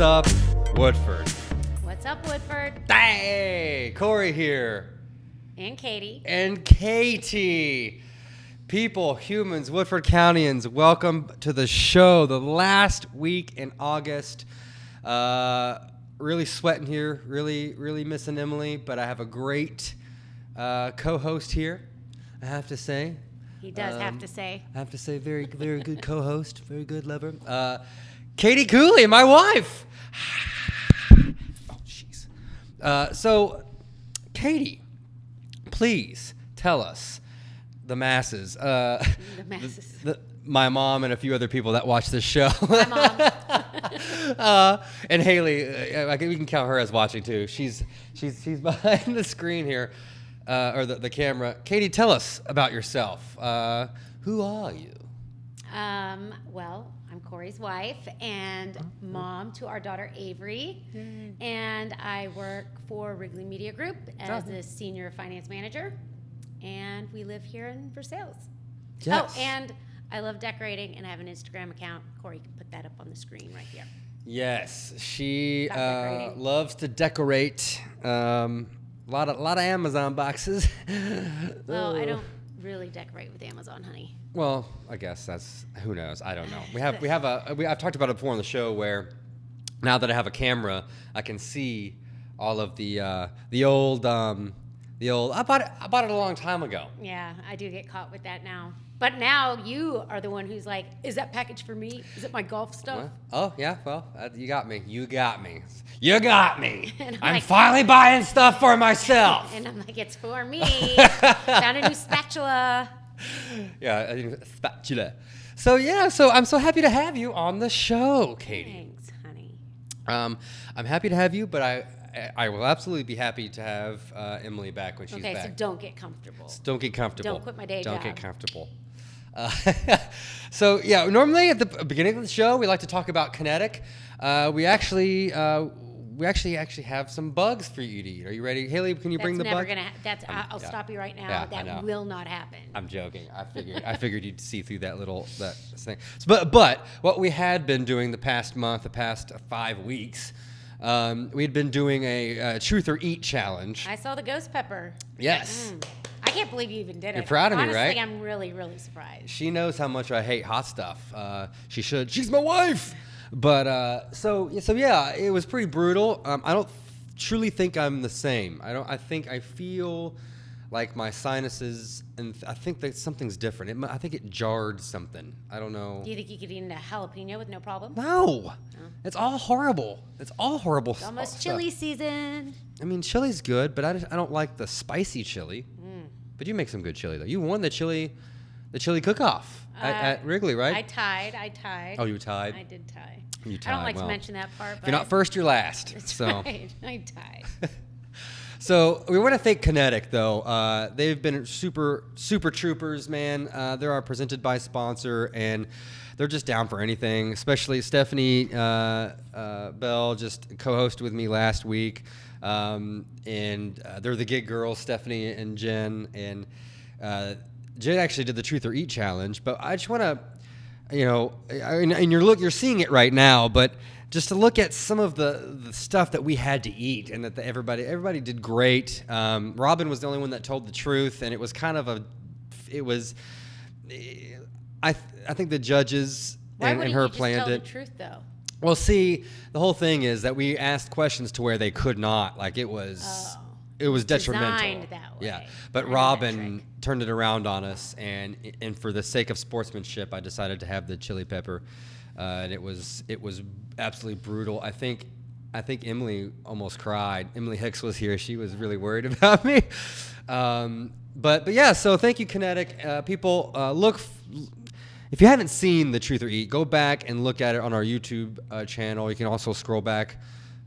What's up, Woodford? What's up, Woodford? Hey, Cory here. And Katie. And Katie. People, humans, Woodford Countyans, welcome to the show. The last week in August. Really sweating here. Really missing Emily, but I have a great co-host here, I have to say. He does have to say. I have to say, very good co-host, very good lover. Katie Cooley, my wife. Oh, jeez. So, Katie, please tell us, the masses. The masses. My mom and a few other people that watch this show. My mom. And Haley, we can count her as watching too. She's behind the screen here, or the camera. Katie, tell us about yourself. Who are you? Well, I'm Cory's wife and mom to our daughter Avery, and I work for Wrigley Media Group as the senior finance manager, and we live here in Versailles. Yes. Oh, and I love decorating, and I have an Instagram account. Cory can put that up on the screen right here. Yes, she Decorating. loves to decorate. A lot of Amazon boxes. Well, I don't really decorate with Amazon, honey. Well, I guess that's, who knows? I don't know. I've talked about it before on the show where now that I have a camera, I can see all of the old. I bought it a long time ago. Yeah, I do get caught with that now. But now you are the one who's like, is that package for me? Is it my golf stuff? Oh, yeah, well, you got me. And I'm like, finally buying stuff for myself. And I'm like, it's for me. Found a new spatula. Yeah, a spatula. So, I'm so happy to have you on the show, Katie. Thanks, honey. I'm happy to have you, but I will absolutely be happy to have Emily back when she's back. Okay, so don't get comfortable. Don't get comfortable. Don't quit my day job. Don't get comfortable. So, yeah, normally at the beginning of the show, we like to talk about Kinetic. We actually have some bugs for you to eat. Are you ready? Haley, can you bring the bug? I'll stop you right now. Yeah, that will not happen. I'm joking. I figured you'd see through that thing. But what we had been doing the past 5 weeks, we'd been doing a truth or eat challenge. I saw the ghost pepper. Yes. I can't believe you even did it. You're proud of me, right? Honestly, I'm really surprised. She knows how much I hate hot stuff. She should. She's my wife. But so yeah, it was pretty brutal. I don't truly think I'm the same. I feel like my sinuses, and I think that something's different. I think it jarred something. I don't know. Do you think you could eat a jalapeno with no problem? No. It's all horrible. It's almost chili season. I mean, chili's good, but I don't like the spicy chili. But you make some good chili though. You won the chili cook-off at Wrigley, right? I tied. Oh, you tied? I did tie. You tied. I don't like to mention that part. If you're not first, you're last. That's so. right. I tied. So we want to thank Kinetic though. They've been super troopers, man. They're our presented by sponsor, and they're just down for anything. Especially Stephanie Bell just co-hosted with me last week. And they're the gig girls, Stephanie and Jen, and Jen actually did the Truth or Eat challenge. But I just want to, and you're seeing it right now, but just to look at some of the stuff that we had to eat, and that everybody did great. Robin was the only one that told the truth, and it was kind of I think the judges and her planned it. Why wouldn't you just tell the truth though? Well, see, the whole thing is that we asked questions to where they could not. Like it was detrimental. Designed that way. Yeah, but Robin turned it around on us, and for the sake of sportsmanship, I decided to have the chili pepper, and it was absolutely brutal. I think Emily almost cried. Emily Hicks was here; she was really worried about me. But yeah, so thank you, Kinetic. People, look. If you haven't seen the Truth or Eat, go back and look at it on our YouTube channel. You can also scroll back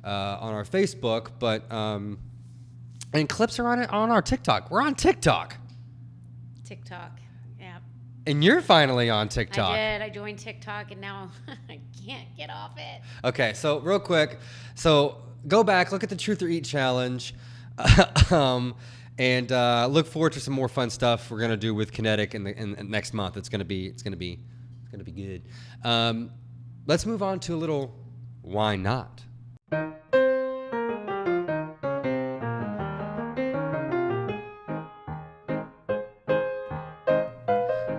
on our Facebook, and clips are on it on our TikTok. We're on TikTok. Yeah. And you're finally on TikTok. I did. I joined TikTok, and now I can't get off it. Okay, so real quick, go back, look at the Truth or Eat challenge. And look forward to some more fun stuff we're gonna do with Kinetic in next month. It's gonna be good. Let's move on to a little Why not?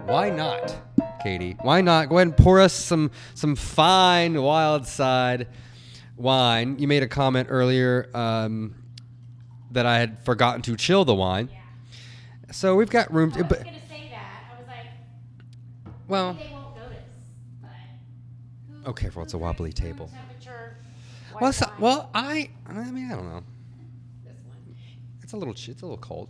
Why not, Katie? Why not? Go ahead and pour us some fine wild side wine. You made a comment earlier that I had forgotten to chill the wine. Yeah. So we've got room. I was going to say that. I was like, Well, maybe they won't notice. But okay, well, it's a wobbly table. Temperature. I mean, I don't know. This one. It's a little cold.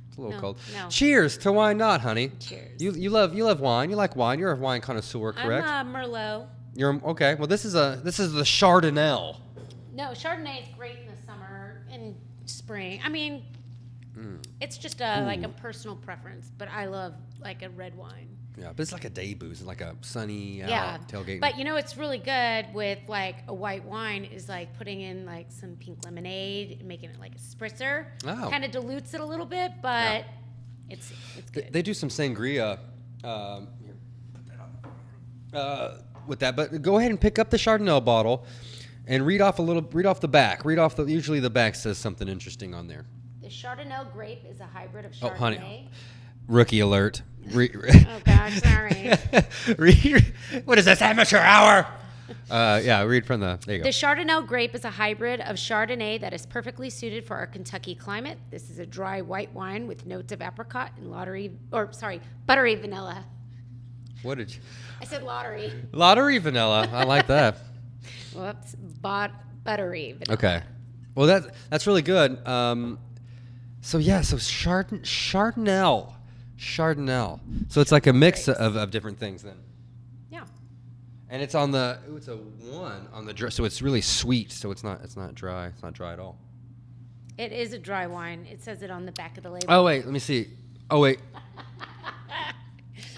It's a little cold. No. Cheers to why not, honey? Cheers. You love wine. You like wine. You're a wine connoisseur, correct? I'm Merlot. You're okay. Well, this is the Chardonnay. No, Chardonnay is great in the summer and spring. I mean, it's just like a personal preference, but I love like a red wine. Yeah, but it's like a day booze, like a sunny tailgate. But you know, it's really good with like a white wine is like putting in like some pink lemonade, making it like a spritzer. Oh. Kind of dilutes it a little bit, but it's good. They do some sangria. Here, put that on. With that, but go ahead and pick up the Chardonnay bottle and read off the back. Usually the back says something interesting on there. The Chardonnay grape is a hybrid of Chardonnay. Oh, honey. Rookie alert. Oh, gosh, sorry. What is this, amateur hour? Read from there you go. The Chardonnay grape is a hybrid of Chardonnay that is perfectly suited for our Kentucky climate. This is a dry white wine with notes of apricot and buttery vanilla. What did you? I said lottery. Lottery vanilla. I like that. Whoops. Buttery vanilla. Okay. Well, that's really good. So Chardonnay. So it's like a mix of different things then. Yeah. And it's on it's a 1 on the so it's really sweet. So it's not dry. It's not dry at all. It is a dry wine. It says it on the back of the label. Oh wait, let me see. Oh wait.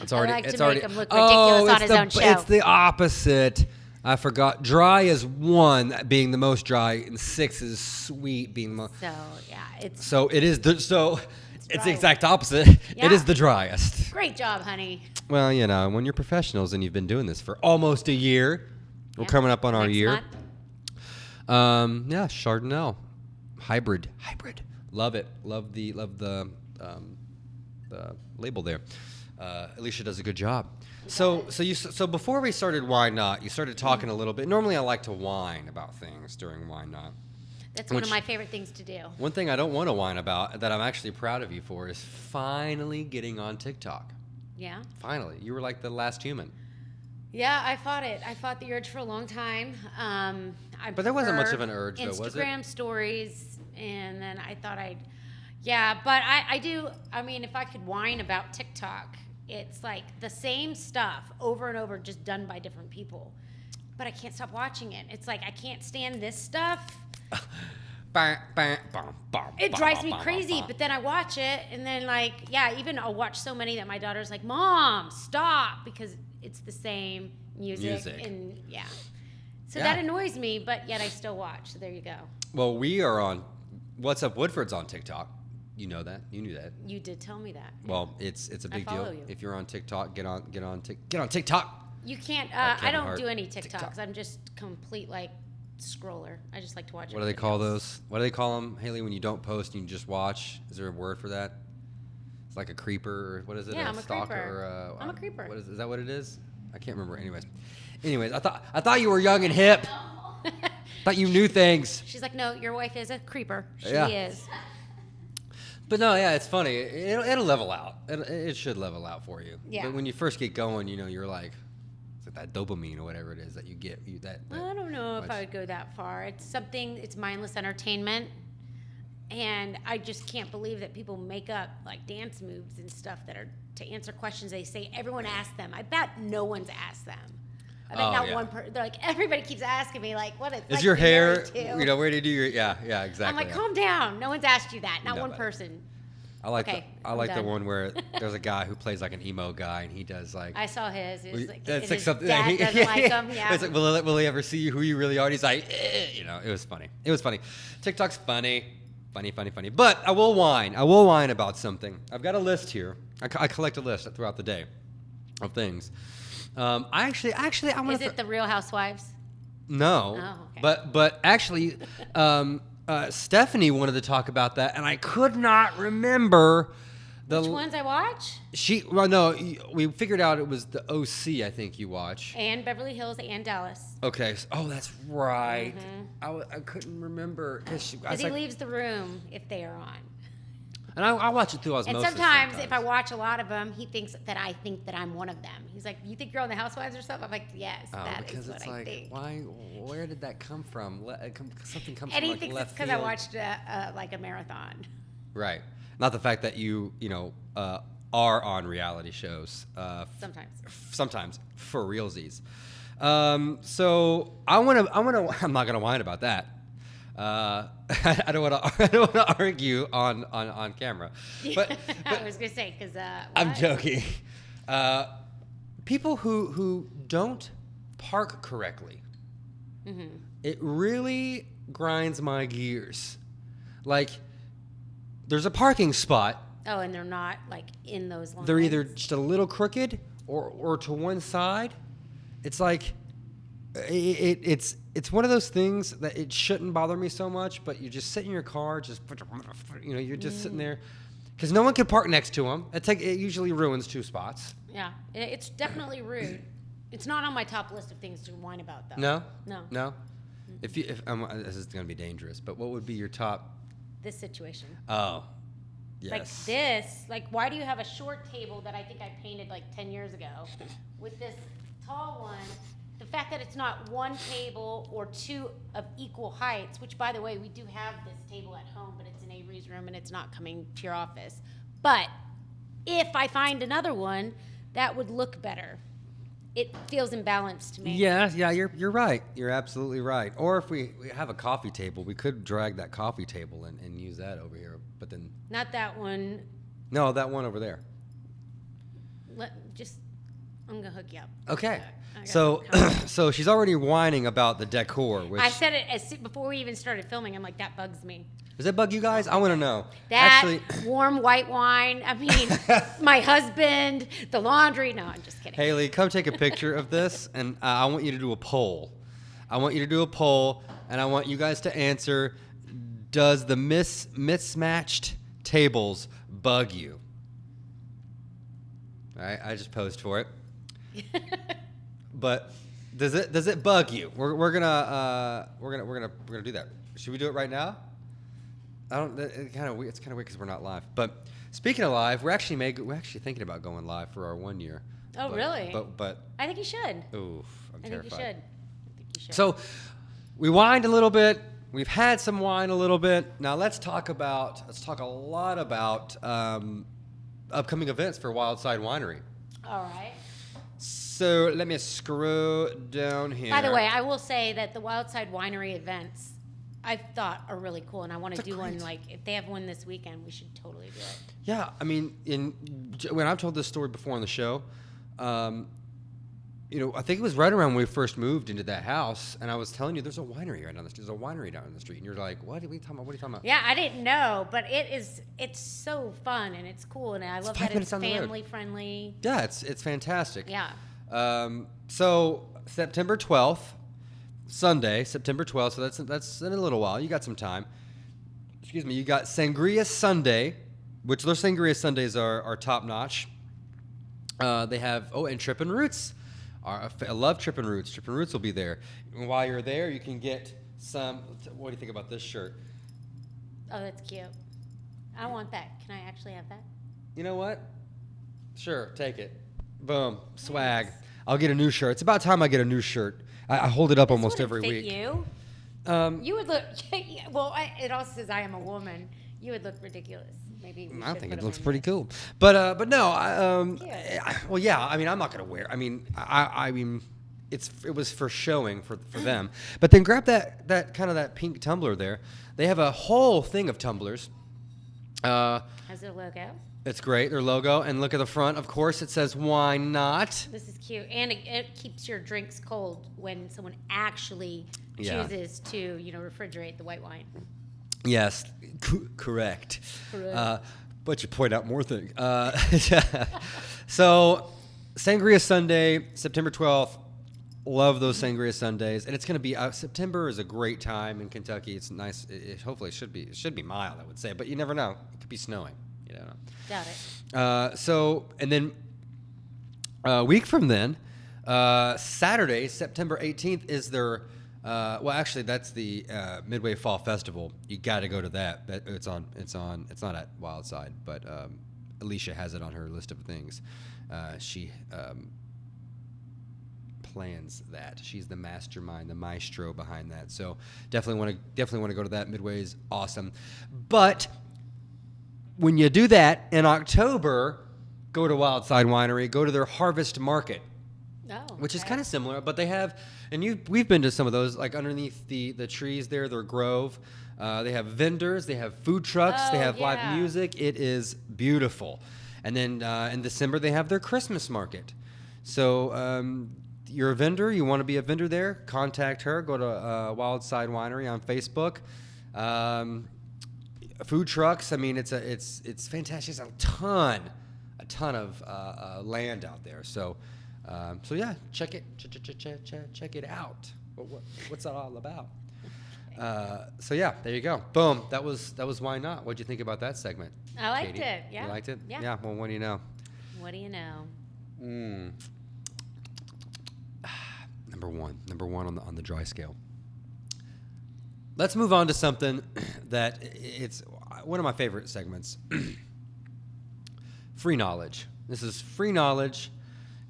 It's already. I like it's to already. make him look ridiculous on his own show. It's the opposite. I forgot. Dry is 1 being the most dry, and 6 is sweet being the most. So yeah, it's. So it is it's the dry. exact opposite. Yeah. It is the driest. Great job, honey. Well, when you're professionals and you've been doing this for almost a year, we're Yeah. coming up on our Next year. month. Chardonnay, hybrid. Love it. Love the label there. Alicia does a good job. So before we started Why Not, you started talking a little bit. Normally I like to whine about things during Why Not. That's one of my favorite things to do. One thing I don't want to whine about that I'm actually proud of you for is finally getting on TikTok. Yeah. Finally. You were like the last human. Yeah, I fought it. I fought the urge for a long time. But there wasn't much of an urge, though, was it? Instagram stories, and then I thought but I do. I mean, if I could whine about TikTok, it's like the same stuff over and over, just done by different people. But I can't stop watching it. It's like I can't stand this stuff. It drives me crazy, but then I watch it, and then even I'll watch so many that my daughter's like, "Mom, stop," because it's the same music. And so that annoys me, but yet I still watch. So there you go. Well, we are on What's Up Woodford's on TikTok. You know that. You knew that. You did tell me that. Well, it's a big deal. You. If you're on TikTok, get on TikTok. You can't. I don't do any TikToks. I'm just complete scroller. I just like to watch. What do they call those? What do they call them, Haley? When you don't post and you just watch? Is there a word for that? It's like a creeper, or what is it? Yeah, I'm a stalker, creeper. I'm a creeper. What is that? What it is? I can't remember. Anyways, I thought you were young and hip. Thought you knew things. She's like, no, your wife is a creeper. She Yeah. is. But no, it's funny. It'll level out. It should level out for you. Yeah. But when you first get going, you're like, it's like that dopamine or whatever it is that you get. I don't know if I would go that far. It's mindless entertainment. And I just can't believe that people make up dance moves and stuff that are to answer questions they say everyone asked them. I bet no one's asked them. I bet not one person. They're like, everybody keeps asking me what is your hair? Where do you do your? Yeah, exactly. I'm like, calm down. No one's asked you that. Not No, one but- person. I like Okay, the one where there's a guy who plays like an emo guy and he does I saw his. It was that's his something. dad doesn't like him. Yeah. It's like, will he ever see who you really are? And he's like, it was funny. It was funny. TikTok's funny. But I will whine about something. I've got a list here. I collect a list throughout the day of things. I want to. Is it the Real Housewives? No. Oh, okay. But actually, Stephanie wanted to talk about that, and I could not remember Which ones I watch? We figured out it was the OC. I think you watch. And Beverly Hills and Dallas. Okay. That's right. I couldn't remember Because he leaves the room if they are on. And I watch it through osmosis. And sometimes if I watch a lot of them, he thinks that I think that I'm one of them. He's like, "You think you're on the Housewives or something?" I'm like, "Yes, that is what I think." Why? Where did that come from? Something comes And from he thinks it's because I watched like a marathon. Right. Not the fact that you are on reality shows. Sometimes for realsies. So I'm not gonna whine about that. I don't want to argue on camera. But I was gonna say because I'm joking. People who don't park correctly, it really grinds my gears. Like, there's a parking spot. Oh, and they're not like in those lines. They're either just a little crooked or to one side. It's like it's one of those things that it shouldn't bother me so much, but you just sit in your car, you're just sitting there because no one can park next to them. It usually ruins 2 spots. Yeah, it's definitely rude. It's not on my top list of things to whine about, though. No. If this is going to be dangerous, but what would be your top? This situation. Oh, yes. Like this. Like, why do you have a short table that I think I painted like 10 years ago with this tall one? The fact that it's not one table or 2 of equal heights, which, by the way, we do have this table at home, but it's in Avery's room and it's not coming to your office. But if I find another one, that would look better. It feels imbalanced to me. Yeah, you're right. You're absolutely right. Or if we have a coffee table, we could drag that coffee table and use that over here. But then Not that one. no, that one over there. I'm gonna hook you up. Okay. So she's already whining about the decor. Which I said it before we even started filming. I'm like, that bugs me. Does that bug you guys? I want to know. That warm white wine. I mean, my husband, the laundry. No, I'm just kidding. Haley, come take a picture of this, and I want you to do a poll. And I want you guys to answer, does the mismatched tables bug you? All right, I just posed for it. But does it bug you? We're gonna do that. Should we do it right now? It's kind of weird because we're not live. But speaking of live, we're actually thinking about going live for our 1 year. Oh, really? But I think you should. Oof, I'm terrified. I think you should. So we whined a little bit. We've had some wine a little bit. Now let's talk a lot about upcoming events for Wildside Winery. All right. So let me scroll down here. By the way, I will say that the Wildside Winery events I thought are really cool, and I want to do one. Like, if they have one this weekend, we should totally do it. Yeah, I mean, when I've told this story before on the show, I think it was right around when we first moved into that house, and I was telling you there's a winery right down the street. There's a winery down the street, and you're like, what are you talking about? Yeah, I didn't know, but it's so fun and it's cool, and I love that it's family friendly. Yeah, it's fantastic. Yeah. So September 12th, Sunday, September 12th. So that's in a little while. You got some time. Excuse me. You got Sangria Sunday, which those Sangria Sundays are top notch. They have and Trippin' Roots. I love Trippin' Roots. Trippin' Roots will be there. And while you're there, you can get some. What do you think about this shirt? Oh, that's cute. I want that. Can I actually have that? You know what? Sure, take it. Boom, swag. Nice. I'll get a new shirt. It's about time I get a new shirt. I hold it up almost every week. You? You would look. Well, it also says I am a woman. You would look ridiculous. Maybe I think it looks pretty cool. But no. Well, yeah. I mean, I'm not gonna wear. I mean, it was for showing for them. But then grab that kind of that pink tumbler there. They have a whole thing of tumblers. Has their logo. It's great, their logo. And look at the front. Of course, it says, why not? This is cute. And it keeps your drinks cold when someone actually chooses to, refrigerate the white wine. Yes, correct. But you point out more things. So, Sangria Sunday, September 12th. Love those sangria Sundays, and it's going to be September is a great time in Kentucky. It's nice. Hopefully, it should be mild, I would say, but you never know. It could be snowing. You don't know. Doubt it. So, and then a week from then, Saturday, September 18th, is their. Well, actually, that's the Midway Fall Festival. You got to go to that. It's on. It's not at Wildside, but Alicia has it on her list of things. She plans that. She's the mastermind, the maestro behind that. So definitely want to go to that. Midway is awesome. But when you do that in October, go to Wildside Winery. Go to their Harvest Market, which is kind of similar. But they have, and we've been to some of those, like underneath the trees there. Their grove. They have vendors. They have food trucks. They have live music. It is beautiful. And then in December they have their Christmas market. So you're a vendor, you want to be a vendor there, contact her. Go to Wildside Winery on Facebook. Food trucks. I mean, it's fantastic. There's a ton of land out there. So yeah, check it out. What's that all about? So yeah, there you go. Boom. That was Why Not. What'd you think about that segment? I liked Katie? it. Yeah. You liked it? Yeah. Yeah. Well, what do you know? What do you know? Number one on the dry scale. Let's move on to something that it's one of my favorite segments. Free knowledge. This is free knowledge.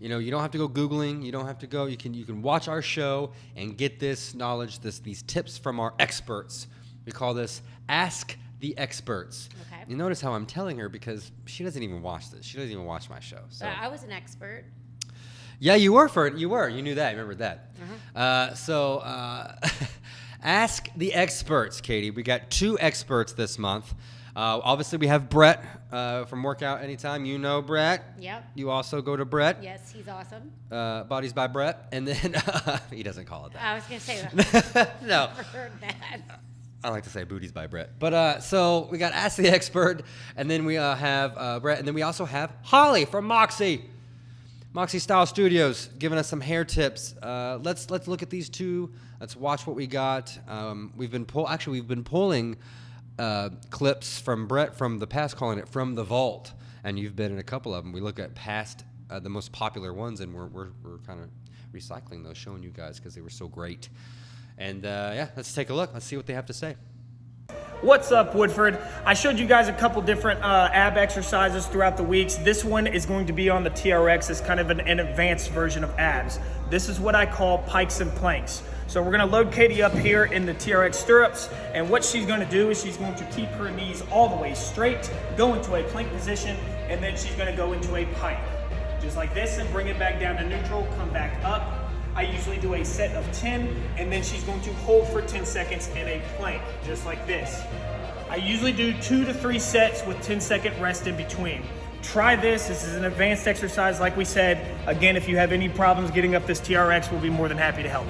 You know, you don't have to go Googling. You don't have to go. You can watch our show and get this knowledge, these tips from our experts. We call this Ask the Experts. Okay. You notice how I'm telling her because she doesn't even watch this. She doesn't even watch my show. So I was an expert. Yeah, you were. You knew that. You remembered that. Ask the Experts, Katie. We got 2 experts this month. Obviously, we have Brett from Workout Anytime. You know Brett. Yep. You also go to Brett. Yes, he's awesome. Bodies by Brett. And then he doesn't call it that. I was going to say that. No. Never heard that. I like to say booties by Brett. But so we got Ask the Expert, and then we have Brett, and then we also have Holly from Moxie Style Studios giving us some hair tips. Let's look at these 2. Let's watch what we got. We've been pulling clips from Brett from the past, calling it From the Vault, and you've been in a couple of them. We look at past the most popular ones, and we're kind of recycling those, showing you guys because they were so great. And yeah, let's take a look. Let's see what they have to say. What's up, Woodford? I showed you guys a couple different ab exercises throughout the weeks. This one is going to be on the TRX. It's kind of an advanced version of abs. This is what I call pikes and planks. So we're gonna load Katie up here in the TRX stirrups, and what she's gonna do is she's going to keep her knees all the way straight, go into a plank position, and then she's gonna go into a pike. Just like this, and bring it back down to neutral, come back up. I usually do a set of 10, and then she's going to hold for 10 seconds in a plank, just like this. I usually do 2 to 3 sets with 10-second rest in between. Try this. This is an advanced exercise, like we said. Again, if you have any problems getting up this TRX, we'll be more than happy to help.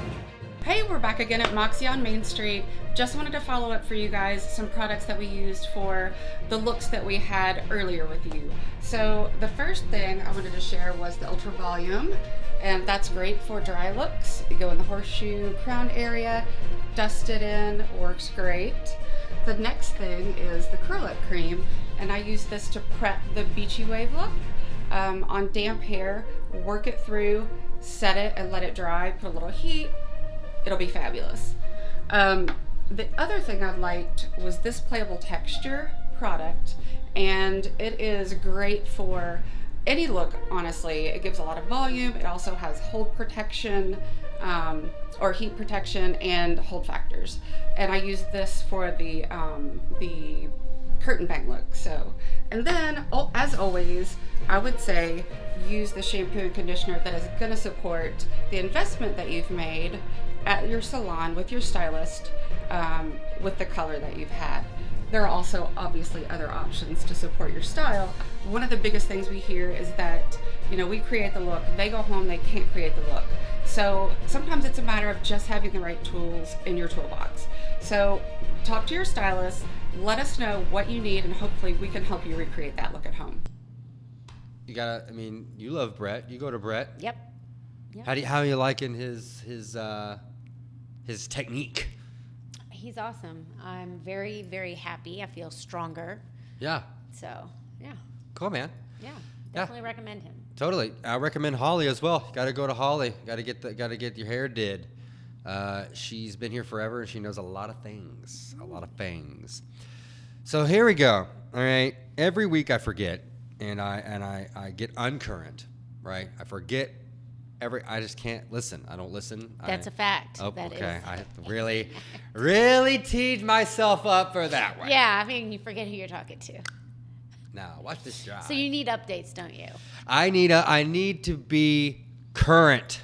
Hey, we're back again at Moxie on Main Street. Just wanted to follow up for you guys some products that we used for the looks that we had earlier with you. So the first thing I wanted to share was the Ultra Volume, and that's great for dry looks. You go in the horseshoe crown area, dust it in, works great. The next thing is the Curl Up Cream, and I use this to prep the beachy wave look. On damp hair, work it through, set it and let it dry, put a little heat. It'll be fabulous. The other thing I liked was this Playable Texture product, and it is great for any look, honestly. It gives a lot of volume. It also has hold protection, or heat protection, and hold factors. And I use this for the curtain bang look. So, and then, as always, I would say use the shampoo and conditioner that is going to support the investment that you've made at your salon with your stylist, with the color that you've had. There are also obviously other options to support your style. One of the biggest things we hear is that, we create the look, they go home, they can't create the look. So sometimes it's a matter of just having the right tools in your toolbox. So talk to your stylist, let us know what you need, and hopefully we can help you recreate that look at home. You love Brett. You go to Brett. Yep. Yeah. How are you liking his technique? He's awesome. I'm very, very happy. I feel stronger. Yeah. So, yeah. Cool, man. Yeah. Definitely recommend him. Totally. I recommend Holly as well. Got to go to Holly. Got to get your hair did. She's been here forever and she knows a lot of things. A lot of things. So here we go. All right. Every week I forget and I get uncurrent, right? I forget I just can't listen. I don't listen. That's a fact. Oh, that okay. is. I really teed myself up for that one. Yeah, I mean, you forget who you're talking to. Now, watch this drive. So you need updates, don't you? I need to be current.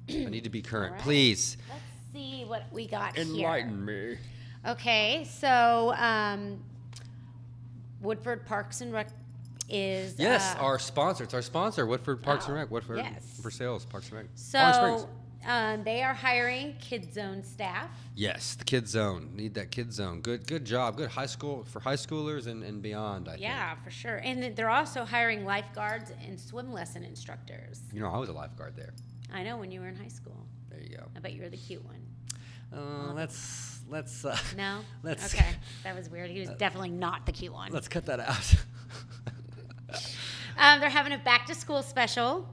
I need to be current. All right. Please. Let's see what we got here. Enlighten me. Okay, so Woodford Parks and Rec is Yes, our sponsor. It's our sponsor, Woodford Parks and Oh, Rec. Woodford yes. for sales, Parks and Rec. Palm so Springs. they are hiring Kids Zone staff. Yes, the Kid Zone. Need that Kid Zone. Good job. Good high schoolers and beyond, I think. Yeah, for sure. And they're also hiring lifeguards and swim lesson instructors. You know, I was a lifeguard there. I know, when you were in high school. There you go. I bet you were the cute one. Let's No? let's Okay, that was weird. He was definitely not the cute one. let's cut that out. They're having a back-to-school special.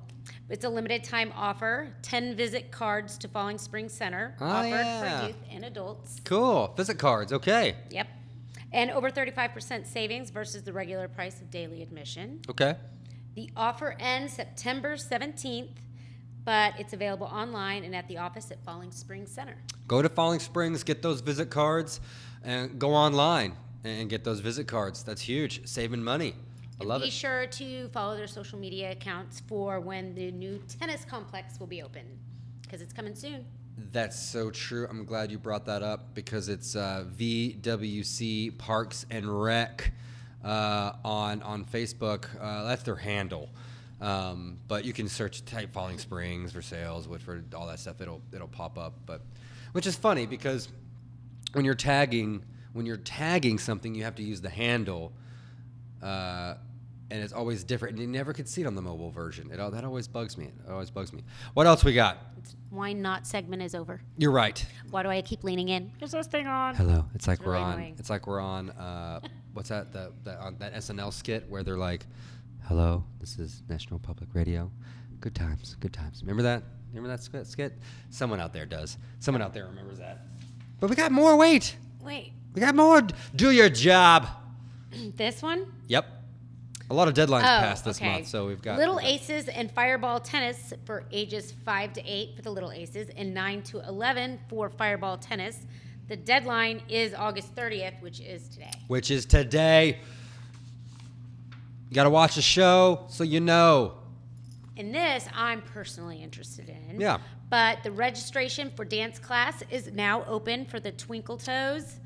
It's a limited time offer. 10 visit cards to Falling Springs Center offered yeah. for youth and adults. Cool. Visit cards. Okay. Yep. And over 35% savings versus the regular price of daily admission. Okay. The offer ends September 17th, but it's available online and at the office at Falling Springs Center. Go to Falling Springs, get those visit cards, and go online and get those visit cards. That's huge. Saving money. I love Be it. sure to follow their social media accounts for when the new tennis complex will be open, because it's coming soon. That's so true. I'm glad you brought that up because it's VWC Parks and Rec on Facebook. That's their handle. But you can type Falling Springs for sales, Woodford, all that stuff. It'll pop up. But which is funny because when you're tagging something, you have to use the handle. And it's always different, and you never could see it on the mobile version. That always bugs me. It always bugs me. What else we got? Why not segment is over. You're right. Why do I keep leaning in? Is this thing on? Hello. It's like we're really on. annoying. It's like we're on. What's that? That SNL skit where they're like, "Hello, this is National Public Radio. Good times, good times." Remember that? Remember that skit? Someone out there does. Someone out there remembers that. But we got more. Wait. Wait, We got more. Do your job. this one? Yep. A lot of deadlines passed this okay. month, so we've got Little Aces and Fireball Tennis for ages 5 to 8 for the Little Aces and 9 to 11 for Fireball Tennis. The deadline is August 30th, which is today. Which is today. You got to watch the show so you know. And this I'm personally interested in. Yeah. But the registration for dance class is now open for the Twinkle Toes.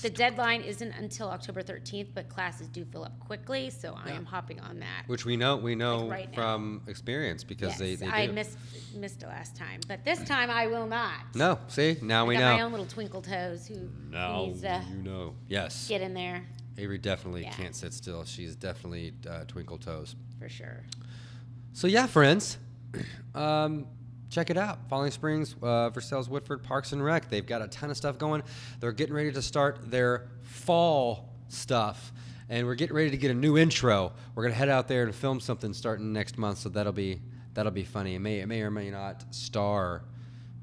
The deadline isn't until October 13th, but classes do fill up quickly, so I am hopping on that. Which we know Like right now. from experience because Yes, they I do. missed it last time, but this time I will not. No, see, now I we got know. my own little Twinkle Toes who Now needs to you know. Yes. get in there Avery definitely Yeah. can't sit still. She's definitely twinkle toes. for sure. So yeah, friends, check it out. Falling Springs, Versailles, Woodford, Parks and Rec. They've got a ton of stuff going. They're getting ready to start their fall stuff. and we're getting ready to get a new intro. We're gonna head out there and film something starting next month, so that'll be funny. It may or may not star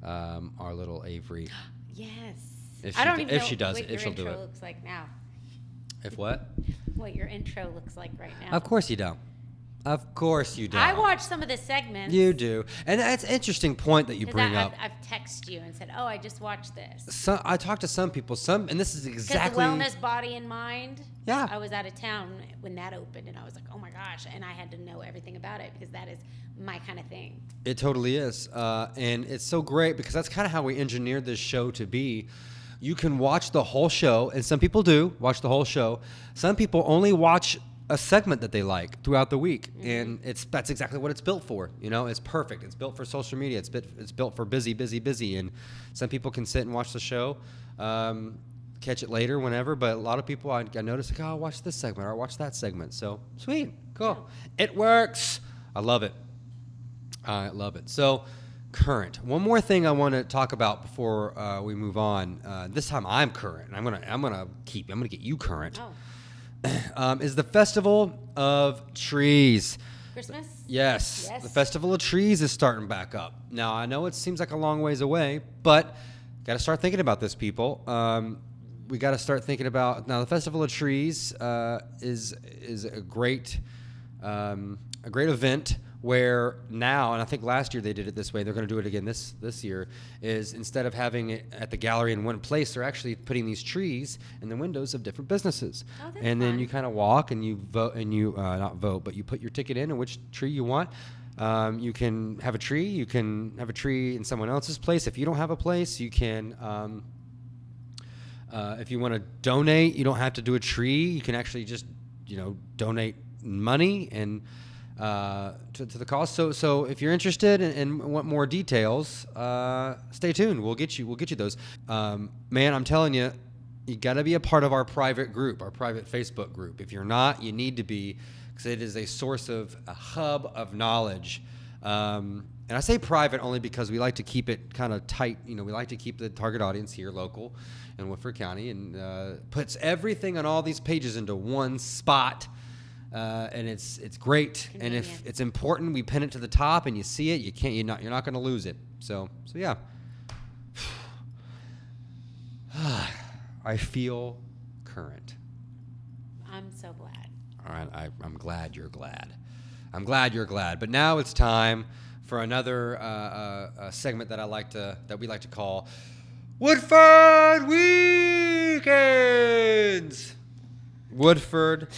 our little Avery. Yes. If she does it, if she'll do it. What your intro looks like now. If what? What your intro looks like right now. Of course you don't. Of course you don't. I watched some of the segments. You do. And that's an interesting point that you bring up. I've texted you and said, oh, I just watched this. So, I talked to some people, and this is exactly... Because the Wellness Body and Mind, yeah. I was out of town when that opened, and I was like, oh my gosh, and I had to know everything about it because that is my kind of thing. It totally is. And it's so great because that's kind of how we engineered this show to be. You can watch the whole show, and some people do watch the whole show. Some people only watch a segment that they like throughout the week, and that's exactly what it's built for. You know, it's perfect. It's built for social media. It's built for busy, and some people can sit and watch the show, catch it later, whenever. But a lot of people, I notice, like, oh, I'll watch this segment or I'll watch that segment. So sweet, cool, it works. I love it. I love it. So current. One more thing I want to talk about before we move on. This time I'm current, and I'm gonna get you current. Oh. Is the Festival of Trees. Christmas? Yes. The Festival of Trees is starting back up. Now, I know it seems like a long ways away, but got to start thinking about this, people. We got to start thinking about... Now, the Festival of Trees is a great event where now, and I think last year they did it this way, they're going to do it again this year, is instead of having it at the gallery in one place, they're actually putting these trees in the windows of different businesses. Oh, that's and then fun. you kind of walk and you vote, and you, not vote, but you put your ticket in and which tree you want. You can have a tree. You can have a tree in someone else's place. If you don't have a place, you can... if you want to donate, you don't have to do a tree. You can actually just, donate money and... to the cause. So if you're interested and want more details, stay tuned. We'll get you those. Man, I'm telling you, you got to be a part of our private group, our private Facebook group. If you're not, you need to be, because it is a hub of knowledge. And I say private only because we like to keep it kind of tight. We like to keep the target audience here local in Woodford County, and puts everything on all these pages into one spot. And it's great, Convenient. And if it's important, we pin it to the top, and you see it. You're not going to lose it. So yeah. I feel current. I'm so glad. All right, I'm glad you're glad. I'm glad you're glad. But now it's time for another segment that we like to call Woodford Weekends. Woodford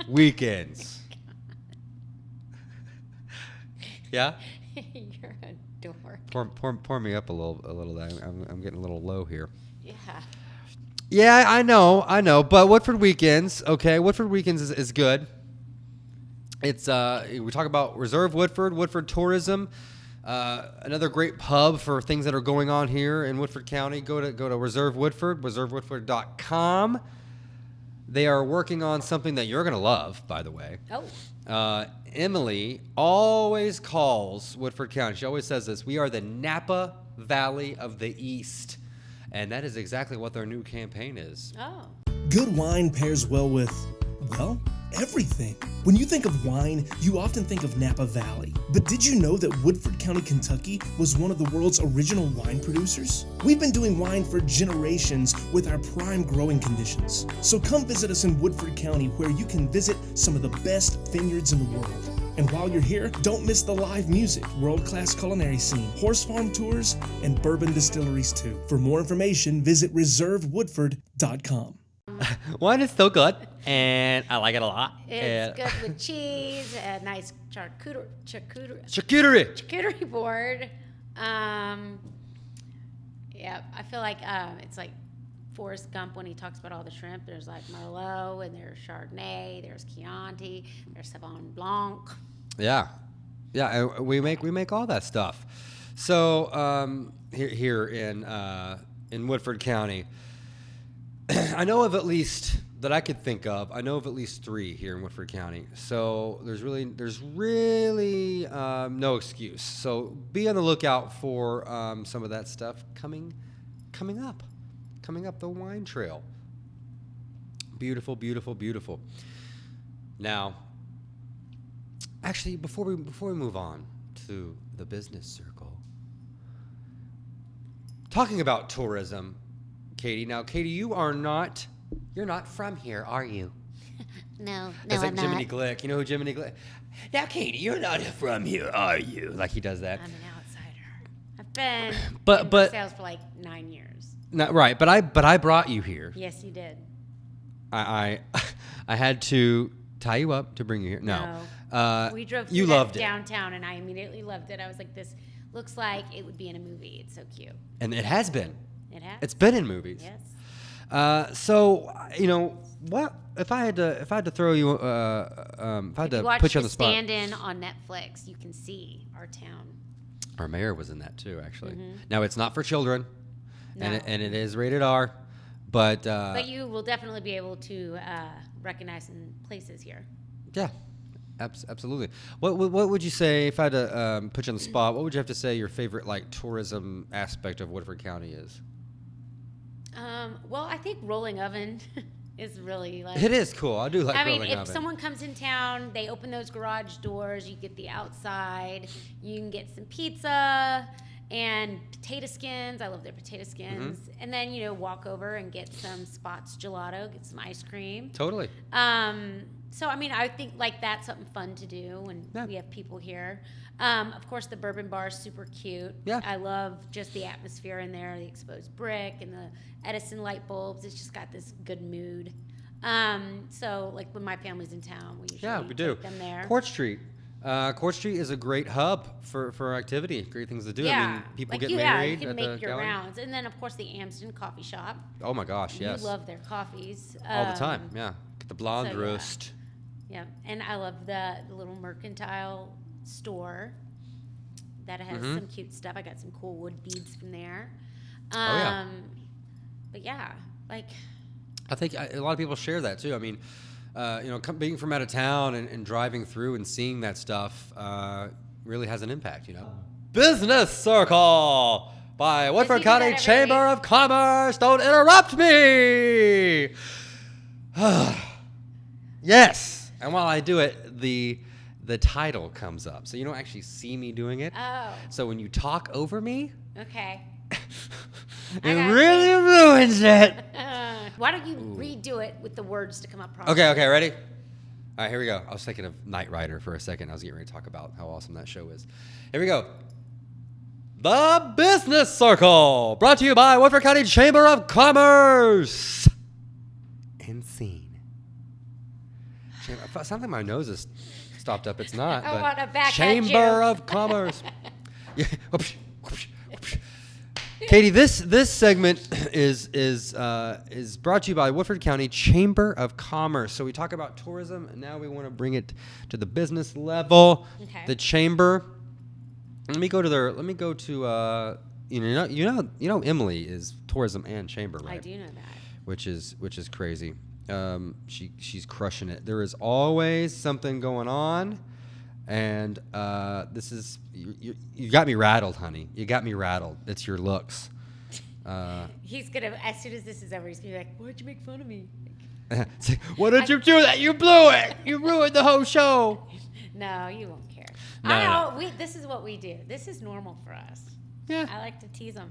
Weekends. Yeah? You're a dork. Pour me up a little. I'm getting a little low here. Yeah. Yeah, I know. But Woodford Weekends, okay. Woodford Weekends is good. It's we talk about Reserve Woodford Tourism, another great pub for things that are going on here in Woodford County. Go to Reserve Woodford, reservewoodford.com. They are working on something that you're going to love, by the way. Oh. Emily always calls Woodford County. She always says this: we are the Napa Valley of the East. And that is exactly what their new campaign is. Oh. Good wine pairs well with, well, everything. When you think of wine, you often think of Napa Valley. But did you know that Woodford County, Kentucky was one of the world's original wine producers? We've been doing wine for generations with our prime growing conditions. So come visit us in Woodford County, where you can visit some of the best vineyards in the world. And while you're here, don't miss the live music, world-class culinary scene, horse farm tours, and bourbon distilleries too. For more information, visit reservewoodford.com. Wine is so good, and I like it a lot. It's good with cheese, a nice charcuterie board. Yeah, I feel like it's like Forrest Gump when he talks about all the shrimp. There's like Merlot, and there's Chardonnay, there's Chianti, there's Sauvignon Blanc. Yeah, and we make all that stuff. So here in Woodford County, I know of at least that I could think of. I know of at least 3 here in Woodford County. So there's really no excuse. So be on the lookout for some of that stuff coming up the wine trail. Beautiful, beautiful, beautiful. Now, actually, before we move on to the business circle, talking about tourism, Katie. Now, Katie, you're not from here, are you? No, That's like I'm Jiminy not. Glick. You know who Jiminy Glick? Now, Katie, you're not from here, are you? Like he does that. I'm an outsider. I've been But in sales for like 9 years. Not right. But I brought you here. Yes, you did. I had to tie you up to bring you here. No. We drove you through loved that it. downtown, and I immediately loved it. I was like, this looks like it would be in a movie. It's so cute. And it has been. It has. It's been in movies. Yes. So what if I had to throw you if I had to put you on the spot? Stand-in on Netflix, you can see our town. Our mayor was in that too, actually. Mm-hmm. Now it's not for children, No. and it is rated R, but you will definitely be able to recognize some places here. yeah, absolutely. What would you say if I had to put you on the spot? What would you have to say your favorite like tourism aspect of Woodford County is? Well, I think Rolling Oven is really like. It is cool. I do like. I mean, Rolling if Oven. someone comes in town, they open those garage doors. You get the outside. You can get some pizza and potato skins. I love their potato skins. Mm-hmm. And then walk over and get some Spots gelato, get some ice cream. Totally. So I mean, I think like that's something fun to do when Yeah. we have people here. Of course, the bourbon bar is super cute. Yeah. I love just the atmosphere in there, the exposed brick and the Edison light bulbs. It's just got this good mood. So like when my family's in town, we usually We do. take them there. Court Street. Court Street is a great hub for activity, great things to do. Yeah. I mean, people like get you married can at make the your gallery. rounds. And then, of course, the Amsden Coffee Shop. Oh my gosh, yes. You love their coffees. All the time, yeah. Get the blonde so, yeah. roast. Yeah, and I love the little mercantile store that has Mm-hmm. some cute stuff. I got some cool wood beads from there. yeah. But yeah, like I think a lot of people share that too. I mean, being from out of town and driving through and seeing that stuff really has an impact, Business Circle by Woodford do that County every Chamber week. of Commerce. Don't interrupt me. Yes. And while I do it, the title comes up. So you don't actually see me doing it. oh, So when you talk over me, okay. it got you. really ruins it. Why don't you redo it with the words to come up properly? Okay, ready? All right, here we go. I was thinking of Knight Rider for a second. I was getting ready to talk about how awesome that show is. Here we go. The Business Circle, brought to you by Woodford County Chamber of Commerce. And scene. It sounds like my nose is stopped up. It's not. I but want to back at Chamber you. of Commerce. Yeah. Katie, this segment is brought to you by Woodford County Chamber of Commerce. So we talk about tourism, and now we want to bring it to the business level. Okay. The chamber. Let me go to Emily is tourism and chamber, right? I do know that. Which is crazy. She's crushing it. There is always something going on, and this is you got me rattled, honey. You got me rattled. It's your looks. He's gonna, as soon as this is over, he's gonna be like, "Why'd you make fun of me?" It's like, why did you do that? You blew it. You ruined the whole show. No, you won't care. No. This is what we do. This is normal for us. Yeah. I like to tease them.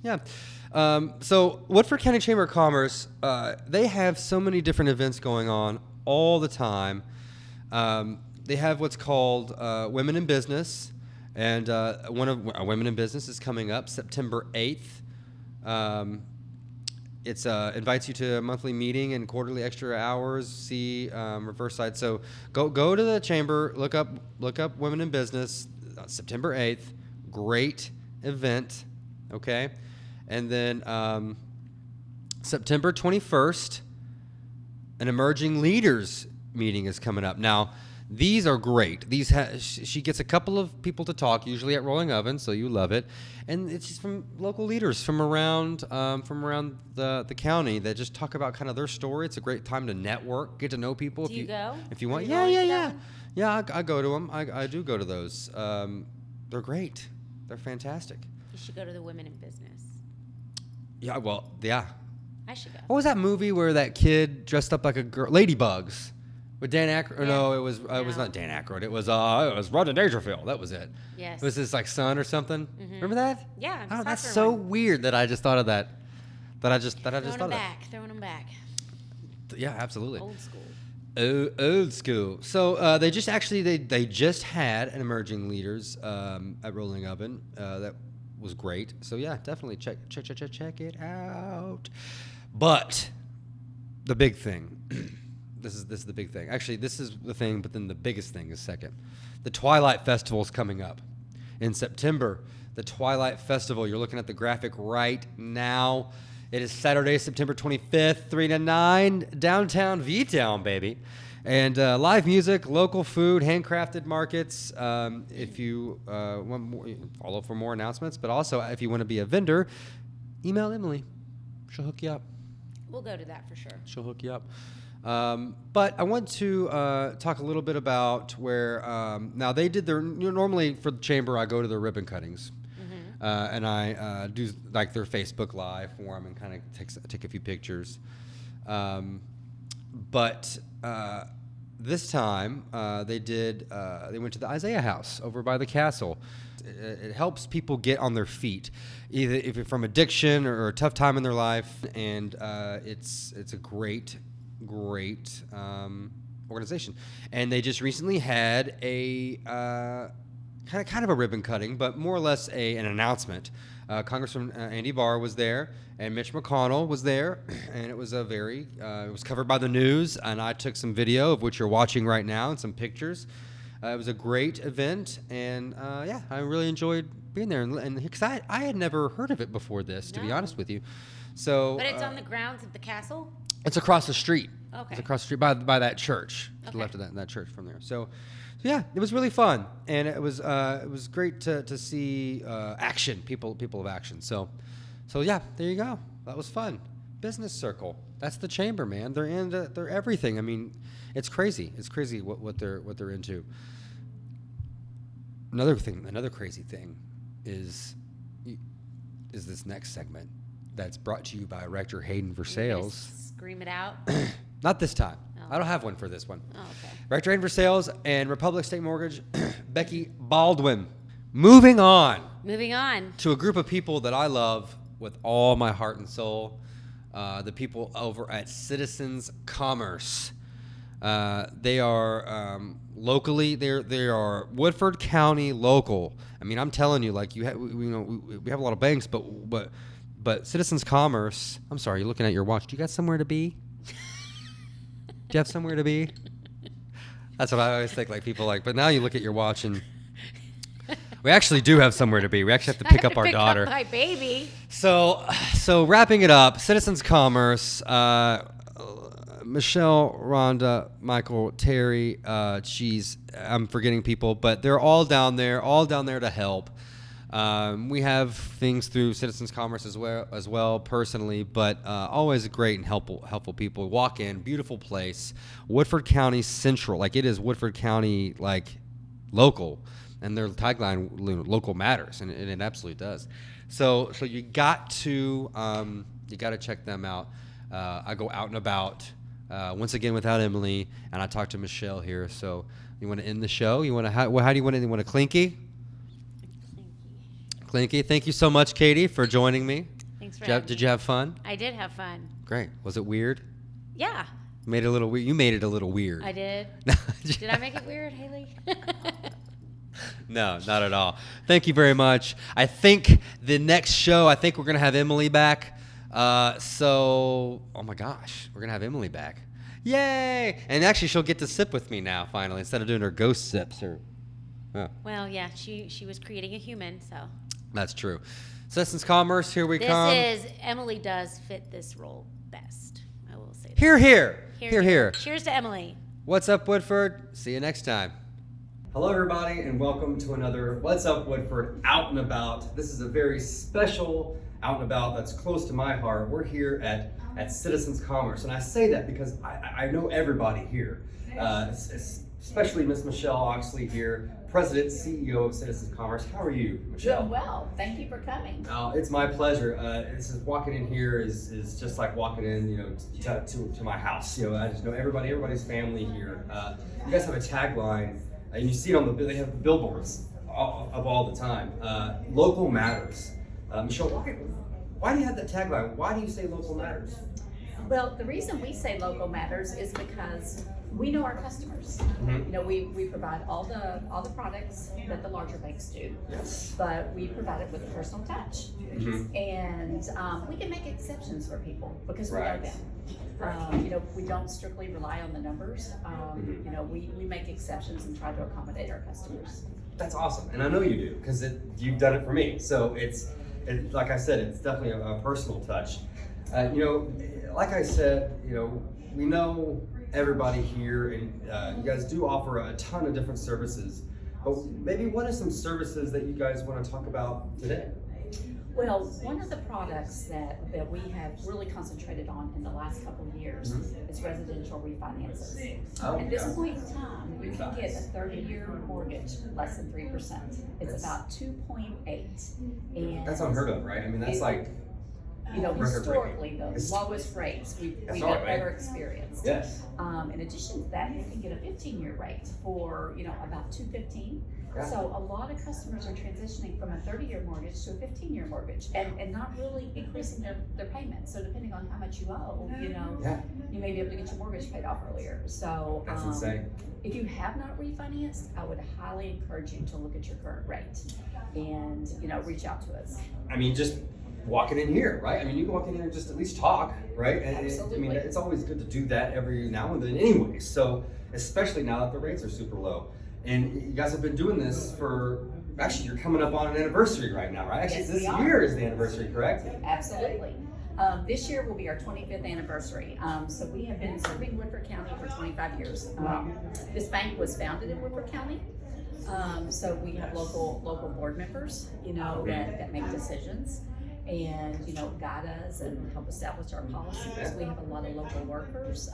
Yeah. So Woodford County Chamber of Commerce, they have so many different events going on all the time. They have what's called Women in Business, and one of Women in Business is coming up September 8th. It invites you to a monthly meeting and quarterly extra hours. See reverse side. So go to the chamber, look up Women in Business, September 8th. Great event. Okay. And then September 21st, an emerging leaders meeting is coming up. Now, these are great. She gets a couple of people to talk, usually at Rolling Oven, so you love it. And it's just from local leaders from around the county that just talk about kind of their story. It's a great time to network, get to know people. Do you go? If you want, Are you going to that yeah. one? Yeah, I go to them. I do go to those. They're great. They're fantastic. You should go to the Women in Business. Yeah, well, yeah. I should go. What was that movie where that kid dressed up like a girl? Ladybugs. With Dan Aykroyd? Yeah. No, it was not Dan Aykroyd. It was Rodney Dangerfield. That was it. Yes. It was his like son or something. Remember that? Yeah. Oh, that's soccer so one. weird that I just thought of that. That I just thought of that. Throwing them back. Yeah, absolutely. Old school. Old school. So they just had an emerging leaders at Rolling Oven that was great. So yeah, definitely check it out. But the big thing, this is the big thing. Actually, this is the thing, but then the biggest thing is second. The Twilight Festival is coming up in September. The Twilight Festival. You're looking at the graphic right now. It is Saturday, September 25th, 3 to 9, downtown V-Town, baby. And live music, local food, handcrafted markets. If you want more, follow for more announcements. But also, if you want to be a vendor, email Emily. She'll hook you up. We'll go to that for sure. She'll hook you up. But I want to talk a little bit about where now they did their normally for the chamber I go to their ribbon cuttings. And I do like their Facebook Live for them and kind of take a few pictures. But this time they went to the Isaiah House over by the castle. It helps people get on their feet, either if you're from addiction or a tough time in their life. And it's a great organization. And they just recently had a kind of a ribbon cutting, but more or less an announcement. Congressman Andy Barr was there, and Mitch McConnell was there, and it was it was covered by the news, and I took some video of which you're watching right now and some pictures. It was a great event, and I really enjoyed being there, and because I had never heard of it before this, to be honest with you. So, But it's on the grounds of the castle? It's across the street. Okay. It's across the street by that church, to the left of that church from there. So yeah, it was really fun, and it was great to see action, people of action. So yeah, there you go. That was fun. Business circle. That's the chamber, man. They're everything. I mean, it's crazy. It's crazy what they're into. Another crazy thing is this next segment that's brought to you by Rector Hayden Versales. Scream it out. Not this time. Oh. I don't have one for this one. Oh, okay. Rector Hayden Versales and Republic State Mortgage, Becky Baldwin. Moving on Moving on. to a group of people that I love with all my heart and soul. The people over at Citizens Commerce. They are locally. They are Woodford County local. I mean, I'm telling you, like we have a lot of banks, but Citizens Commerce. I'm sorry, you're looking at your watch. Do you got somewhere to be? Do you have somewhere to be? That's what I always think. Like people like, but now you look at your watch and we actually do have somewhere to be. We actually have to pick up our daughter. My baby. So wrapping it up, Citizens Commerce, Michelle, Rhonda, Michael, Terry, I'm forgetting people, but they're all down there to help. We have things through Citizens Commerce as well personally, but always great and helpful people. Walk in, beautiful place, Woodford County Central, like it is Woodford County, like local. And their tagline, "Local matters," and it absolutely does. So you got to check them out. I go out and about once again without Emily, and I talked to Michelle here. So you want to end the show? You want to how do you want to? You want a clinky? Clinky. Thank you so much, Katie, for joining me. Thanks for having me. Did you have fun? I did have fun. Great. Was it weird? Yeah. Made it a little weird. You made it a little weird. I did. Did I make it weird, Haley? No, not at all. Thank you very much. I think the next show, we're going to have Emily back. Oh my gosh, we're going to have Emily back. Yay! And actually, she'll get to sip with me now, finally, instead of doing her ghost sips. Well, yeah, she was creating a human, so. That's true. Citizens Commerce, here we come. Emily does fit this role best. I will say that. Hear, hear. Hear, hear. Cheers to Emily. What's up, Woodford? See you next time. Hello, everybody, and welcome to another What's Up Woodford Out and About. This is a very special out and about that's close to my heart. We're here at Citizens Commerce, and I say that because I know everybody here. especially Miss Michelle Oxley here, President, CEO of Citizens Commerce. How are you, Michelle? Doing well. Thank you for coming. It's my pleasure. This is walking in here is just like walking in, to my house. I just know everybody's family here. You guys have a tagline, and you see it on they have the billboards of all the time. Local matters. Michelle, why do you have that tagline? Why do you say local matters? Well, the reason we say local matters is because we know our customers. Mm-hmm. We provide all the products that the larger banks do, Yes. but we provide it with a personal touch. Mm-hmm. And we can make exceptions for people because we know Right. them. We don't strictly rely on the numbers. We make exceptions and try to accommodate our customers. That's awesome, and I know you do because you've done it for me. So it's like I said, it's definitely a personal touch. Like I said, we know everybody here, and you guys do offer a ton of different services. But maybe what are some services that you guys want to talk about today? Well, one of the products that we have really concentrated on in the last couple of years is residential refinances. Oh, At this yeah. point in time, you can get a 30-year mortgage less than 3%. It's about 2.8. And That's unheard of, right? I mean, that's like historically the It's- lowest rates we've That's all right. ever experienced. yes. In addition to that, you can get a 15-year rate for about $215. Yeah. So a lot of customers are transitioning from a 30-year mortgage to a 15-year mortgage and not really increasing their payments. So depending on how much you owe, Yeah. you may be able to get your mortgage paid off earlier. So That's insane. if you have not refinanced, I would highly encourage you to look at your current rate and reach out to us. I mean, just walking in here, right? I mean, you can walk in here and just at least talk, right? And Absolutely. it's always good to do that every now and then anyway. So, especially now that the rates are super low. And you guys have been doing this actually, you're coming up on an anniversary right now, right? Actually, Yes, this we are. year is the anniversary, correct? Absolutely. This year will be our 25th anniversary. So we have been serving Woodford County for 25 years. This bank was founded in Woodford County. So we have local board members, that make decisions and guide us and help establish our policies. We have a lot of local workers.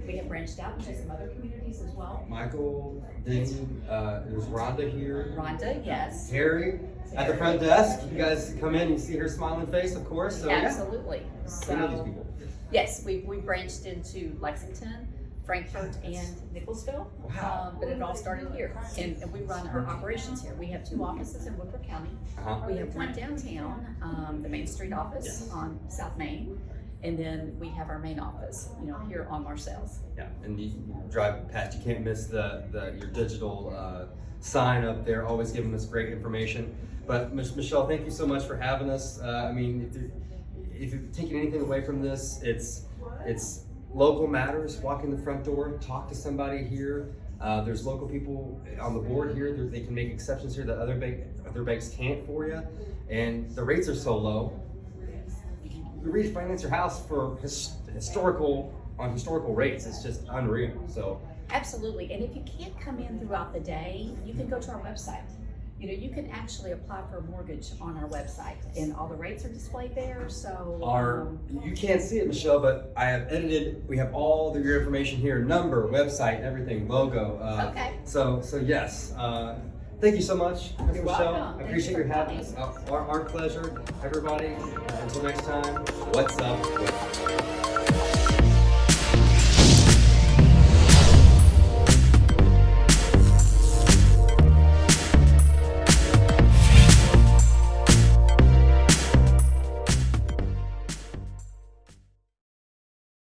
We have branched out into some other communities as well. Michael, Dean, there's Rhonda here. Rhonda, yes. Terry at the front desk. You guys come in, you see her smiling face, of course. So Absolutely. we know these people. Yes, we branched into Lexington, Frankfort, and Nicholsville. Wow. But it all started here, and we run our operations here. We have 2 offices in Woodford County. Uh-huh. We have one downtown, the Main Street office on South Main, and then we have our main office, here on Marcel's. Yeah, and you drive past, you can't miss your digital sign up there, always giving us great information. But Michelle, thank you so much for having us. I mean, if you're taking anything away from this, it's local matters. Walk in the front door, talk to somebody here. There's local people on the board here. They can make exceptions here that other banks can't for you. And the rates are so low. You refinance your house for historical rates. It's just unreal. So Absolutely, and if you can't come in throughout the day, you can go to our website. You can actually apply for a mortgage on our website, and all the rates are displayed there. So you can't see it, Michelle, but I have edited. We have all your information here: number, website, everything, logo. Okay. So yes. Thank you so much, You're Michelle. welcome. I appreciate your having us. Our pleasure, everybody. Until next time, what's up?